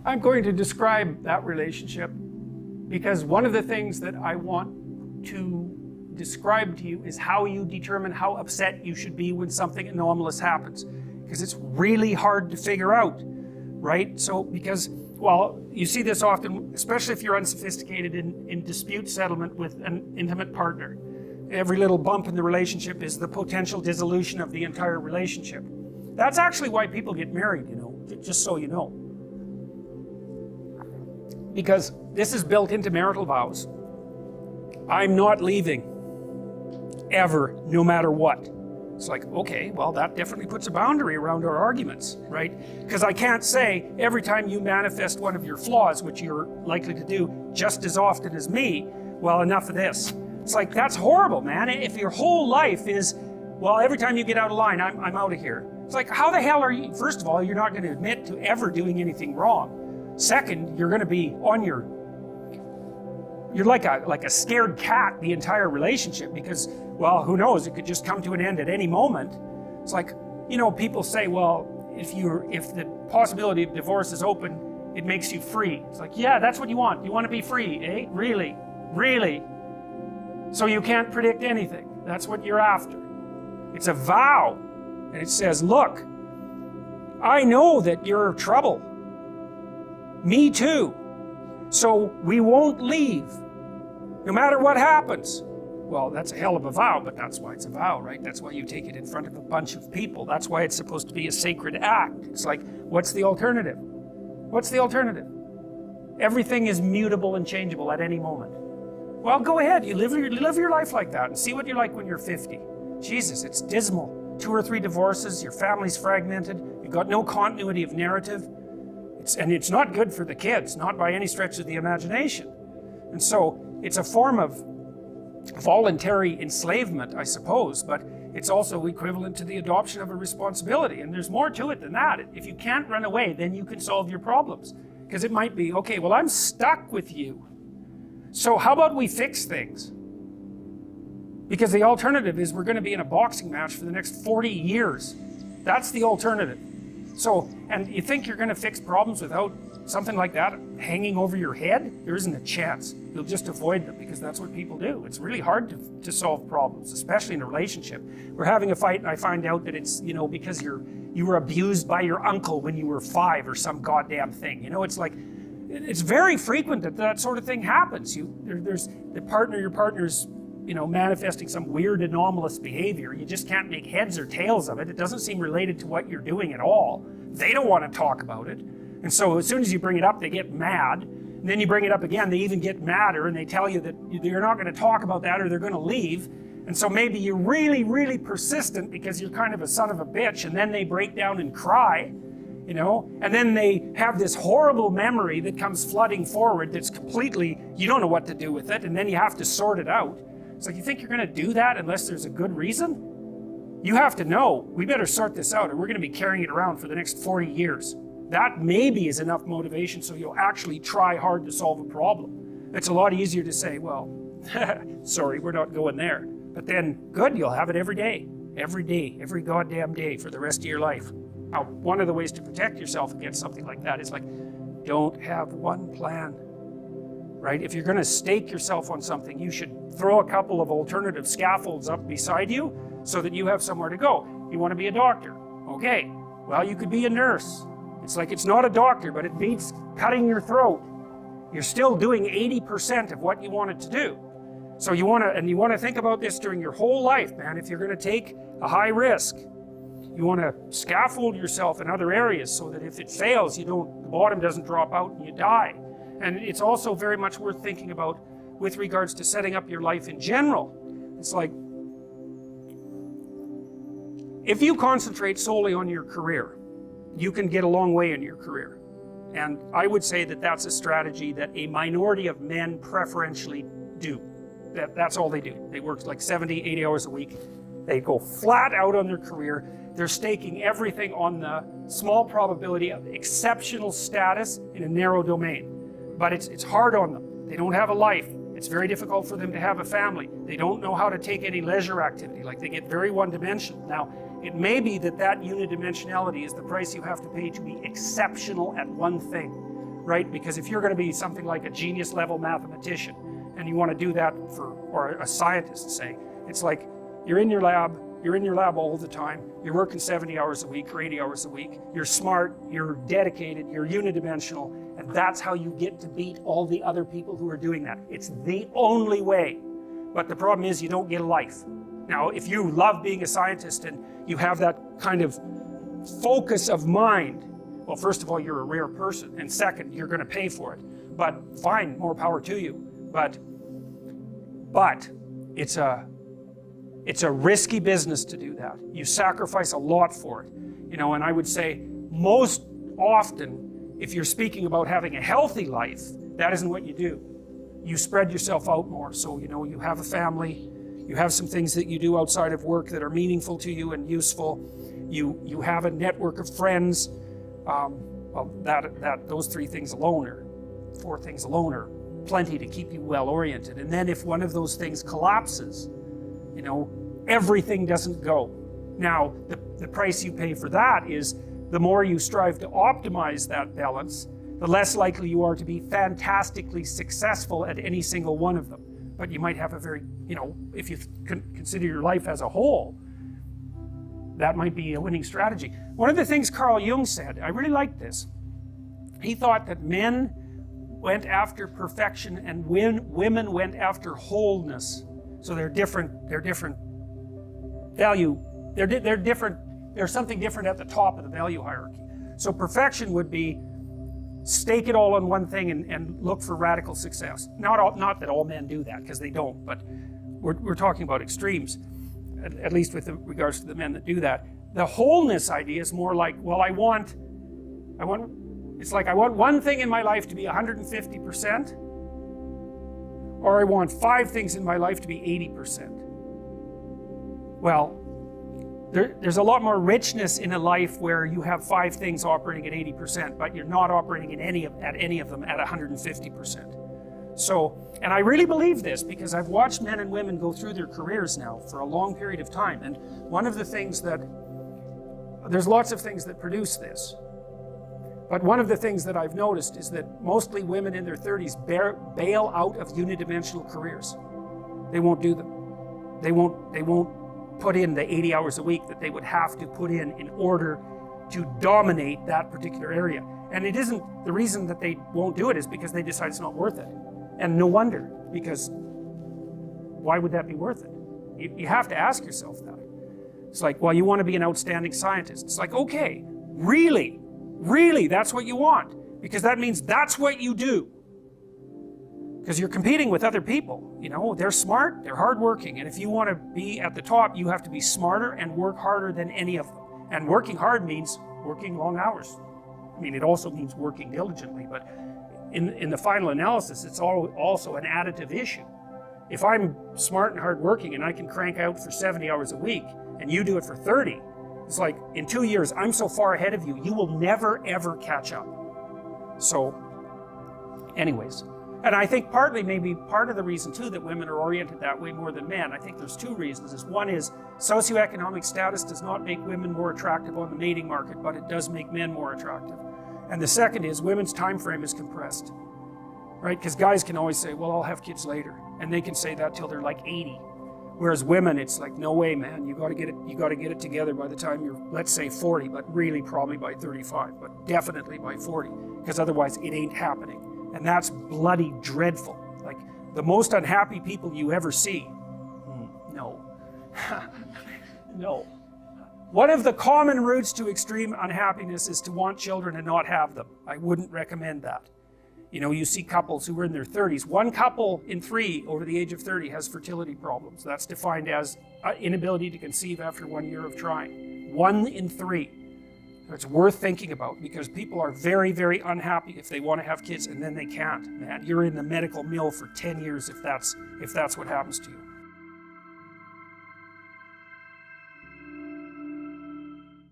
I'm going to describe that relationship because one of the things that I want to describe to you is how you determine how upset you should be when something anomalous happens. Because it's really hard to figure out, right? So, because, well, you see this often, especially if you're unsophisticated in dispute settlement with an intimate partner. Every little bump in the relationship is the potential dissolution of the entire relationship. That's actually why people get married, you know, just so you know. Because this is built into marital vows. I'm not leaving, ever, no matter what. It's like, okay, well, that definitely puts a boundary around our arguments, right? Because I can't say every time you manifest one of your flaws, which you're likely to do just as often as me, well, enough of this. It's like, that's horrible, man. If your whole life is, well, every time you get out of line, I'm out of here. It's like, how the hell are you? First of all, you're not going to admit to ever doing anything wrong. Second, you're going to be on your, you're like a scared cat the entire relationship because, well, who knows, it could just come to an end at any moment. It's like, you know, people say, well, if the possibility of divorce is open, it makes you free. It's like, yeah, that's what you want. You want to be free, eh? Really? Really? So you can't predict anything. That's what you're after. It's a vow. And it says, look, I know that you're trouble. Me too. So we won't leave, no matter what happens. Well, that's a hell of a vow, but that's why it's a vow, right? That's why you take it in front of a bunch of people. That's why it's supposed to be a sacred act. It's like, what's the alternative? What's the alternative? Everything is mutable and changeable at any moment. Well, go ahead. You live your life like that and see what you're like when you're 50. Jesus, it's dismal. 2 or 3 divorces, your family's fragmented, you've got no continuity of narrative. And it's not good for the kids, not by any stretch of the imagination. And so it's a form of voluntary enslavement, I suppose, but it's also equivalent to the adoption of a responsibility. And there's more to it than that. If you can't run away, then you can solve your problems. Because it might be, okay, well, I'm stuck with you. So how about we fix things? Because the alternative is we're going to be in a boxing match for the next 40 years. That's the alternative. So, and you think you're going to fix problems without something like that hanging over your head? There isn't a chance. You'll just avoid them because that's what people do. It's really hard to solve problems, especially in a relationship. We're having a fight and I find out that it's, you know, because you were abused by your uncle when you were 5 or some goddamn thing. You know, it's like, it's very frequent that that sort of thing happens. There's your partner's, you know, manifesting some weird anomalous behavior. You just can't make heads or tails of it. It doesn't seem related to what you're doing at all. They don't want to talk about it. And so as soon as you bring it up, they get mad. And then you bring it up again, they even get madder and they tell you that you're not going to talk about that or they're going to leave. And so maybe you're really, really persistent because you're kind of a son of a bitch, and then they break down and cry, you know, and then they have this horrible memory that comes flooding forward that's completely, you don't know what to do with it, and then you have to sort it out. It's like, you think you're going to do that unless there's a good reason? You have to know, we better sort this out or we're going to be carrying it around for the next 40 years. That maybe is enough motivation so you'll actually try hard to solve a problem. It's a lot easier to say, well, sorry, we're not going there. But then, good, you'll have it every day, every goddamn day for the rest of your life. Now, one of the ways to protect yourself against something like that is like, don't have one plan, right? If you're going to stake yourself on something, you should throw a couple of alternative scaffolds up beside you so that you have somewhere to go. You want to be a doctor? Okay, well, you could be a nurse. It's like, it's not a doctor, but it beats cutting your throat. You're still doing 80% of what you wanted to do. So you want to think about this during your whole life, man. If you're going to take a high risk, you want to scaffold yourself in other areas so that if it fails, the bottom doesn't drop out and you die. And it's also very much worth thinking about with regards to setting up your life in general. It's like, if you concentrate solely on your career, you can get a long way in your career. And I would say that that's a strategy that a minority of men preferentially do. That's all they do. They work like 70, 80 hours a week. They go flat out on their career. They're staking everything on the small probability of exceptional status in a narrow domain. But it's hard on them. They don't have a life. It's very difficult for them to have a family. They don't know how to take any leisure activity. Like, they get very one-dimensional. Now, it may be that unidimensionality is the price you have to pay to be exceptional at one thing. right? Because if you're going to be something like a genius level mathematician and you want to do that or a scientist, say, it's like you're in your lab all the time, you're working 70 hours a week or 80 hours a week, you're smart, you're dedicated, you're unidimensional, and that's how you get to beat all the other people who are doing that. It's the only way. But the problem is you don't get a life. Now, if you love being a scientist and you have that kind of focus of mind, well, first of all, you're a rare person, and second, you're going to pay for it. But fine, more power to you. But it's a risky business to do that. You sacrifice a lot for it. You know, and I would say most often, if you're speaking about having a healthy life, that isn't what you do. You spread yourself out more. So, you know, you have a family, you have some things that you do outside of work that are meaningful to you and useful. You have a network of friends. Well, those 3 things alone, or 4 things alone, are plenty to keep you well oriented. And then if one of those things collapses, you know, everything doesn't go. Now, the price you pay for that is the more you strive to optimize that balance, the less likely you are to be fantastically successful at any single one of them. But you might have a very, you know, if you consider your life as a whole, that might be a winning strategy. One of the things Carl Jung said, I really liked this. He thought that men went after perfection and women went after wholeness. So they're different value. They're different. There's something different at the top of the value hierarchy. So perfection would be stake it all on one thing and look for radical success. Not that all men do that, because they don't, but we're talking about extremes, at least with regards to the men that do that. The wholeness idea is more like, well, I want one thing in my life to be 150%, or I want 5 things in my life to be 80%. Well, there's a lot more richness in a life where you have 5 things operating at 80%, but you're not operating at any of them at 150%. So, and I really believe this because I've watched men and women go through their careers now for a long period of time. And one of the things there's lots of things that produce this. But one of the things that I've noticed is that mostly women in their 30s bail out of unidimensional careers. They won't do them. They won't put in the 80 hours a week that they would have to put in order to dominate that particular area. And it isn't, the reason that they won't do it is because they decide it's not worth it. And no wonder, because why would that be worth it? You have to ask yourself that. It's like, well, you want to be an outstanding scientist. It's like, okay, really, that's what you want? Because that means that's what you do. Because you're competing with other people. You know, they're smart, they're hardworking, and if you want to be at the top, you have to be smarter and work harder than any of them. And working hard means working long hours. I mean, it also means working diligently, but in the final analysis, it's also an additive issue. If I'm smart and hardworking and I can crank out for 70 hours a week, and you do it for 30, it's like, in 2 years, I'm so far ahead of you, you will never, ever catch up. So, anyways. And I think maybe part of the reason too that women are oriented that way more than men, I think there's 2 reasons. One is socioeconomic status does not make women more attractive on the mating market, but it does make men more attractive. And the second is women's time frame is compressed, right? Because guys can always say, well, I'll have kids later. And they can say that till they're like 80. Whereas women, it's like, no way, man, you got to get it together by the time you're, let's say 40, but really probably by 35, but definitely by 40, because otherwise it ain't happening. And that's bloody dreadful. Like, the most unhappy people you ever see. No. No. One of the common routes to extreme unhappiness is to want children and not have them. I wouldn't recommend that. You know, you see couples who are in their 30s. 1 couple in 3 over the age of 30 has fertility problems. That's defined as inability to conceive after 1 year of trying. 1 in 3. It's worth thinking about, because people are very, very unhappy if they want to have kids and then they can't. Man, you're in the medical mill for 10 years if that's what happens to you.